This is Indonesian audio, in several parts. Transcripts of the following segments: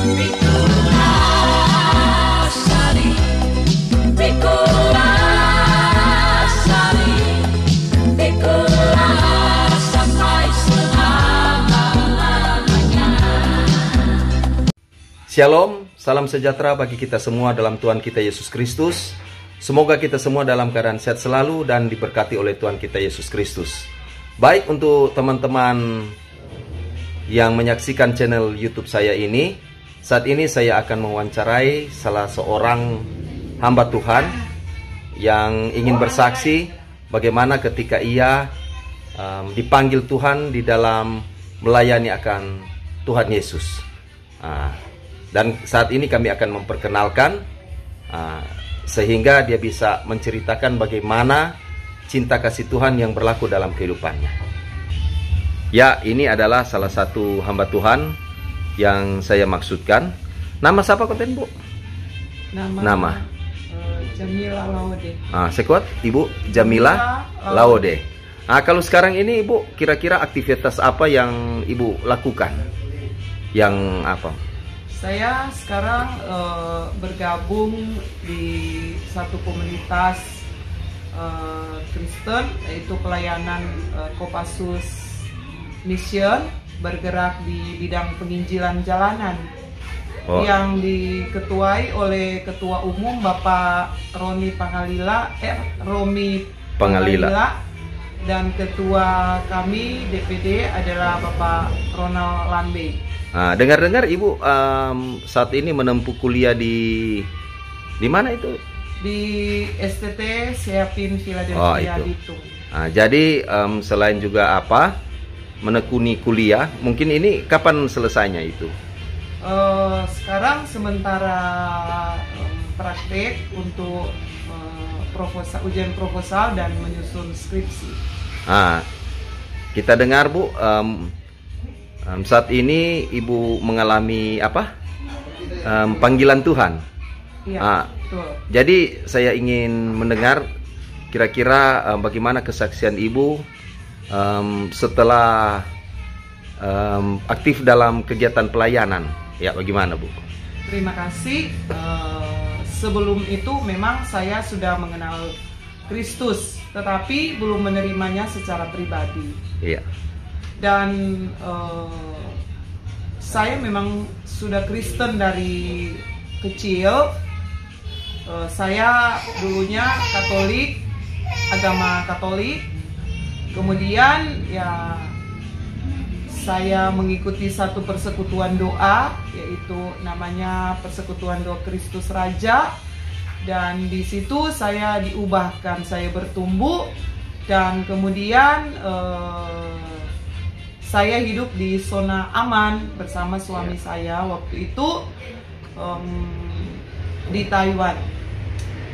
Bikulasari, bikulas sampai selama-lamanya. Shalom, salam sejahtera bagi kita semua dalam Tuhan kita Yesus Kristus. Semoga kita semua dalam keadaan sehat selalu dan diberkati oleh Tuhan kita Yesus Kristus. Baik, untuk teman-teman yang menyaksikan channel YouTube saya ini, saat ini saya akan mewawancarai salah seorang hamba Tuhan yang ingin bersaksi bagaimana ketika ia dipanggil Tuhan di dalam melayani akan Tuhan Yesus. Dan saat ini kami akan memperkenalkan sehingga dia bisa menceritakan bagaimana cinta kasih Tuhan yang berlaku dalam kehidupannya. Ya, ini adalah salah satu hamba Tuhan yang saya maksudkan. Nama siapa konten, Bu? Nama Jamila Laude. Sekuat Ibu Jamila Laude. Kalau sekarang ini Ibu, kira-kira aktivitas apa yang Ibu lakukan? Yang apa? Saya sekarang bergabung di satu komunitas Kristen, yaitu pelayanan Kopassus Mission, bergerak di bidang penginjilan jalanan, yang diketuai oleh Ketua Umum Bapak Romi Pangalila, dan Ketua kami DPD adalah Bapak Ronald Lambe. Dengar-dengar Ibu saat ini menempuh kuliah di mana itu? Di STT Siapin Philadelphia Bitung. Jadi selain juga menekuni kuliah, mungkin ini kapan selesainya itu? Sekarang sementara praktek untuk ujian proposal dan menyusun skripsi. Kita dengar, Bu, saat ini Ibu mengalami panggilan Tuhan. Iya, betul. Jadi saya ingin mendengar kira-kira bagaimana kesaksian Ibu setelah aktif dalam kegiatan pelayanan. Ya, bagaimana, Bu? Terima kasih. Sebelum itu memang saya sudah mengenal Kristus, tetapi belum menerimanya secara pribadi. Iya. Dan saya memang sudah Kristen dari kecil. Saya dulunya Katolik, agama Katolik. Kemudian ya saya mengikuti satu persekutuan doa, yaitu namanya Persekutuan Doa Kristus Raja. Dan di situ saya diubahkan, saya bertumbuh, dan kemudian saya hidup di zona aman bersama suami saya waktu itu di Taiwan.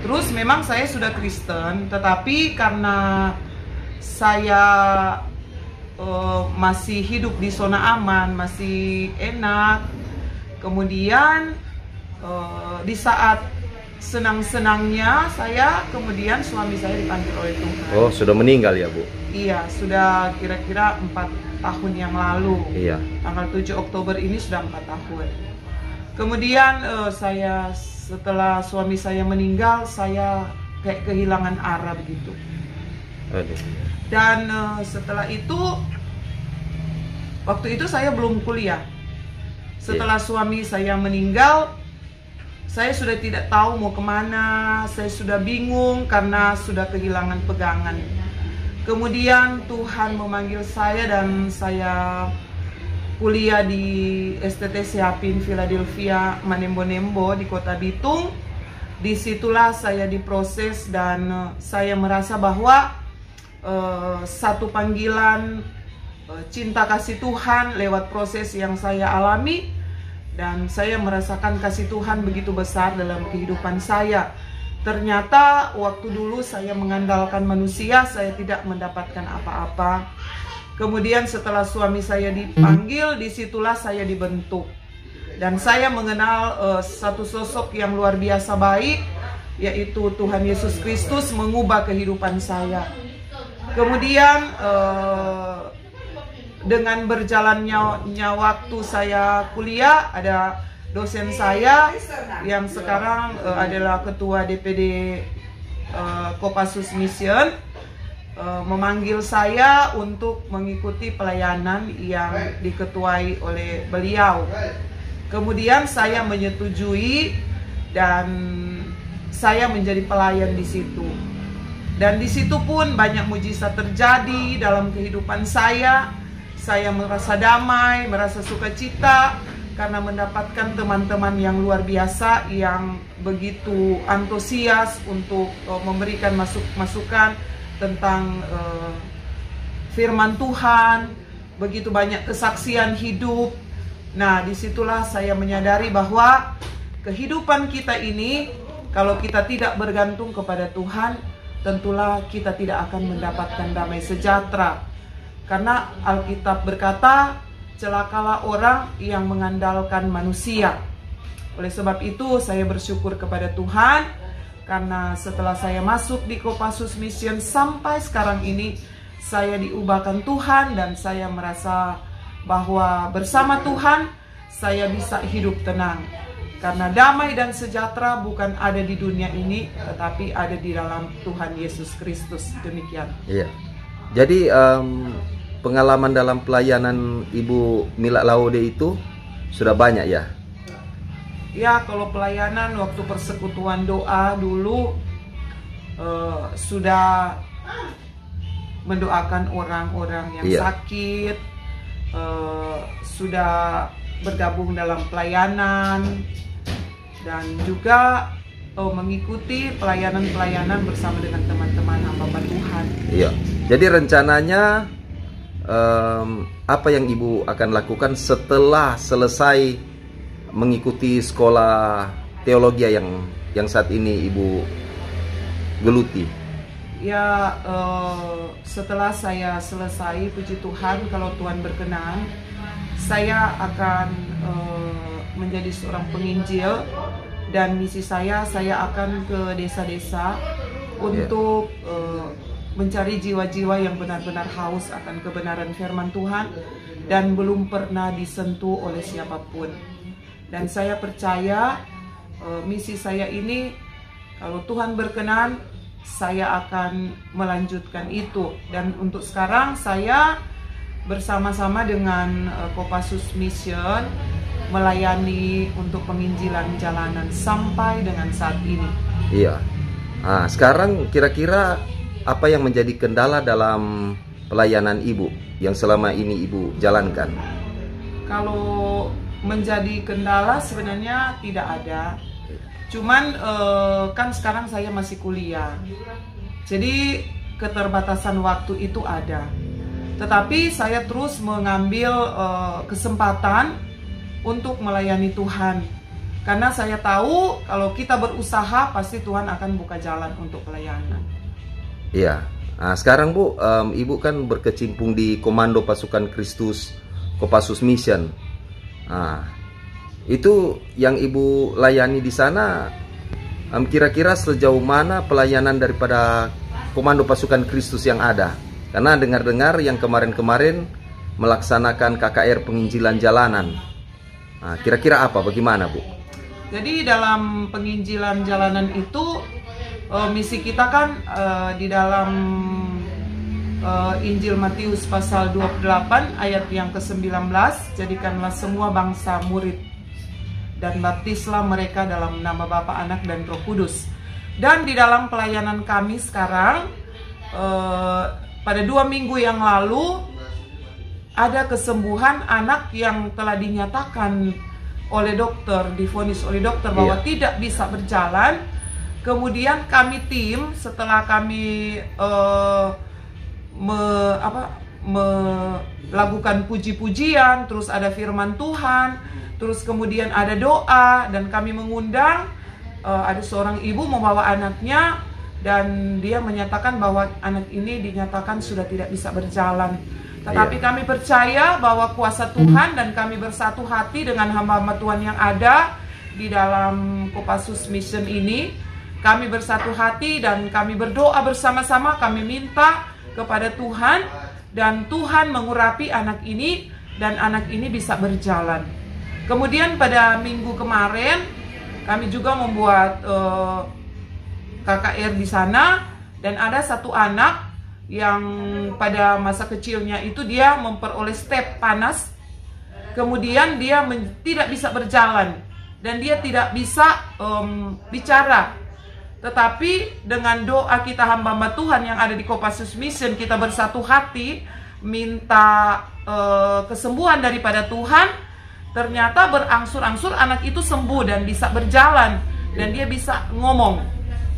Terus memang saya sudah Kristen, tetapi karena saya masih hidup di zona aman, masih enak, kemudian di saat senang-senangnya kemudian suami saya dipanggil oleh Tuhan. Oh, sudah meninggal ya, Bu? Iya, sudah kira-kira 4 tahun yang lalu. Iya. Tanggal 7 Oktober ini sudah 4 tahun. Kemudian saya setelah suami saya meninggal, saya kayak kehilangan arah begitu. Aduh. Dan setelah itu, waktu itu saya belum kuliah. Setelah suami saya meninggal, saya sudah tidak tahu mau kemana. Saya sudah bingung karena sudah kehilangan pegangan. Kemudian Tuhan memanggil saya dan saya kuliah di STT Siapin Philadelphia Manembo-Nembo di Kota Bitung. Disitulah saya diproses dan saya merasa bahwa satu panggilan cinta kasih Tuhan lewat proses yang saya alami, dan saya merasakan kasih Tuhan begitu besar dalam kehidupan saya. Ternyata waktu dulu saya mengandalkan manusia, saya tidak mendapatkan apa-apa. Kemudian setelah suami saya dipanggil, disitulah saya dibentuk. Dan saya mengenal satu sosok yang luar biasa baik, yaitu Tuhan Yesus Kristus mengubah kehidupan saya. Kemudian dengan berjalannya waktu saya kuliah, ada dosen saya yang sekarang adalah ketua DPD Kopassus Mission memanggil saya untuk mengikuti pelayanan yang diketuai oleh beliau. Kemudian saya menyetujui dan saya menjadi pelayan di situ. Dan di situ pun banyak mujizat terjadi dalam kehidupan saya. Saya merasa damai, merasa sukacita karena mendapatkan teman-teman yang luar biasa yang begitu antusias untuk memberikan masukan tentang firman Tuhan, begitu banyak kesaksian hidup. Nah, disitulah saya menyadari bahwa kehidupan kita ini, kalau kita tidak bergantung kepada Tuhan, tentulah kita tidak akan mendapatkan damai sejahtera. Karena Alkitab berkata, celakalah orang yang mengandalkan manusia. Oleh sebab itu, saya bersyukur kepada Tuhan, karena setelah saya masuk di Kopassus Mission sampai sekarang ini, saya diubahkan Tuhan dan saya merasa bahwa bersama Tuhan saya bisa hidup tenang. Karena damai dan sejahtera bukan ada di dunia ini, tetapi ada di dalam Tuhan Yesus Kristus. Demikian. Iya. Jadi pengalaman dalam pelayanan Ibu Mila Laude itu sudah banyak ya? Ya, kalau pelayanan waktu persekutuan doa dulu sudah mendoakan orang-orang yang sakit, sudah bergabung dalam pelayanan, dan juga mengikuti pelayanan-pelayanan bersama dengan teman-teman hamba Tuhan. Iya. Jadi rencananya apa yang Ibu akan lakukan setelah selesai mengikuti sekolah teologi yang saat ini Ibu geluti? Ya, setelah saya selesai, puji Tuhan, kalau Tuhan berkenan, saya akan menjadi seorang penginjil. Dan misi saya akan ke desa-desa untuk mencari jiwa-jiwa yang benar-benar haus akan kebenaran firman Tuhan dan belum pernah disentuh oleh siapapun. Dan saya percaya misi saya ini, kalau Tuhan berkenan, saya akan melanjutkan itu. Dan untuk sekarang saya bersama-sama dengan Kopassus Mission melayani untuk penginjilan jalanan sampai dengan saat ini. Iya. Nah, sekarang kira-kira apa yang menjadi kendala dalam pelayanan Ibu yang selama ini Ibu jalankan? Kalau menjadi kendala sebenarnya tidak ada. Cuman kan sekarang saya masih kuliah. Jadi keterbatasan waktu itu ada. Tetapi saya terus mengambil kesempatan untuk melayani Tuhan. Karena saya tahu kalau kita berusaha pasti Tuhan akan buka jalan untuk pelayanan. Iya. Nah, sekarang Bu, Ibu kan berkecimpung di Komando Pasukan Kristus Kopassus Mission. Nah, itu yang Ibu layani di sana, kira-kira sejauh mana pelayanan daripada Komando Pasukan Kristus yang ada? Karena dengar-dengar yang kemarin-kemarin melaksanakan KKR penginjilan jalanan. Nah, kira-kira apa? Bagaimana, Bu? Jadi dalam penginjilan jalanan itu misi kita kan di dalam Injil Matius pasal 28 ayat yang ke-19, jadikanlah semua bangsa murid dan baptislah mereka dalam nama Bapa, Anak, dan Roh Kudus. Dan di dalam pelayanan kami sekarang, pada 2 minggu yang lalu ada kesembuhan anak yang telah dinyatakan oleh dokter, divonis oleh dokter bahwa tidak bisa berjalan. Kemudian kami tim, setelah kami melakukan puji-pujian, terus ada firman Tuhan, terus kemudian ada doa, dan kami mengundang ada seorang ibu membawa anaknya, dan dia menyatakan bahwa anak ini dinyatakan sudah tidak bisa berjalan. Tetapi kami percaya bahwa kuasa Tuhan, dan kami bersatu hati dengan hamba-hamba Tuhan yang ada di dalam Kopassus Mission ini. Kami bersatu hati dan kami berdoa bersama-sama, kami minta kepada Tuhan, dan Tuhan mengurapi anak ini, dan anak ini bisa berjalan. Kemudian pada minggu kemarin kami juga membuat KKR di sana, dan ada satu anak yang pada masa kecilnya itu dia memperoleh step panas, kemudian dia tidak bisa berjalan dan dia tidak bisa bicara. Tetapi dengan doa kita hamba-hamba Tuhan yang ada di Kopassus Mission, kita bersatu hati minta kesembuhan daripada Tuhan. Ternyata berangsur-angsur anak itu sembuh dan bisa berjalan dan dia bisa ngomong.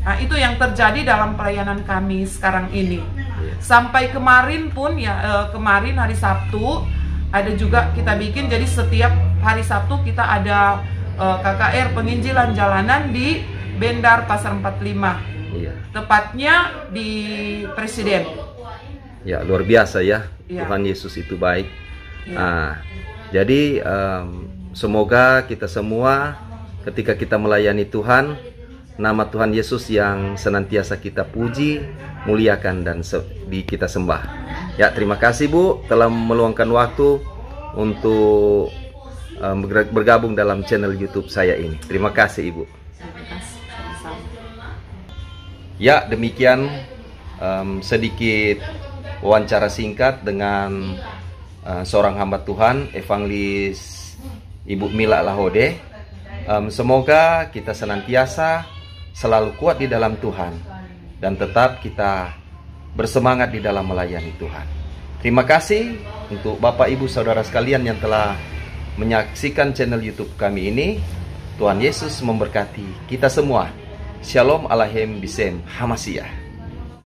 Nah, itu yang terjadi dalam pelayanan kami sekarang ini. Sampai kemarin pun ya, kemarin hari Sabtu ada juga kita bikin, jadi setiap hari Sabtu kita ada KKR penginjilan jalanan di Bendar Pasar 45. Iya. Tepatnya di Presiden. Ya, luar biasa ya. Iya. Tuhan Yesus itu baik. Iya. Nah, jadi semoga kita semua ketika kita melayani Tuhan, nama Tuhan Yesus yang senantiasa kita puji, muliakan, dan kita sembah. Ya, terima kasih Bu telah meluangkan waktu untuk bergabung dalam channel YouTube saya ini. Terima kasih Ibu. Terima kasih, sama-sama. Ya, demikian sedikit wawancara singkat dengan seorang hamba Tuhan, Evangelis Ibu Mila Lahode. Semoga kita senantiasa selalu kuat di dalam Tuhan dan tetap kita bersemangat di dalam melayani Tuhan. Terima kasih untuk Bapak Ibu Saudara sekalian yang telah menyaksikan channel YouTube kami ini. Tuhan Yesus memberkati kita semua. Shalom Aleichem Bisem Hamasiah.